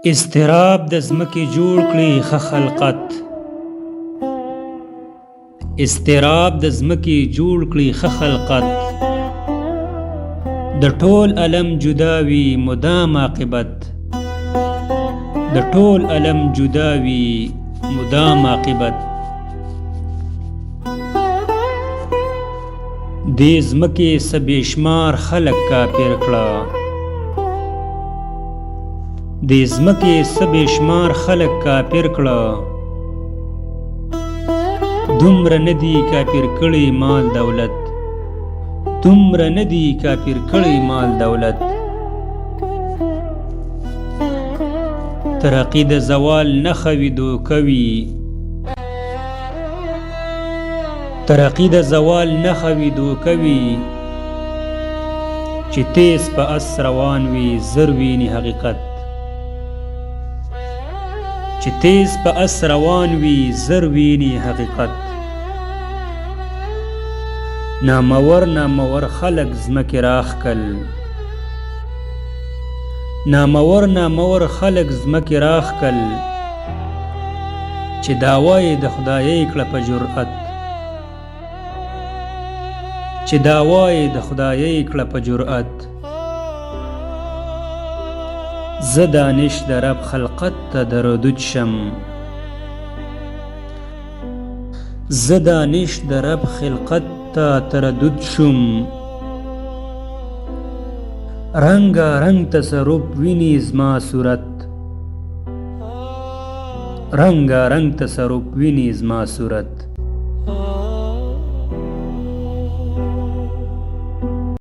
اضطراب د ځمکې جوړ کړي ښه خلقت. اضطراب د ځمکې جوړ کړي ښه خلقت. د ټول علم جداوي مدام عاقبت. د ټول علم جداوي مدام عاقبت. دې ځمکې څه بېشمار خلک کافر کړه. دې ځمکې څه بېشمار خلک کافر کړه. دومره نه دي کافر کړي مال دولت. دومره نه دي کافر کړي مال دولت. ترقي د زوال نښه وي دوکه وي. ترقي د زوال نښه وي دوکه وي. چې تیز په اس روان وي زر ویني حقیقت. چې تیز په اس روان وي زر ویني حقیقت. نامور خلق ځمکې راښکل. نامور خلق ځمکې راښکل. چې دعوا یې د خدایۍ کړه په جرأت. چې دعوا یې د خدایۍ کړه په جرأت. زه دانش د رب خلقت ته دردود شم. زه دانش د رب خلقت ته تردد شم. رنگا رنگ تصرف ویني زما صورت. رنگا رنگ تصرف ویني زما صورت.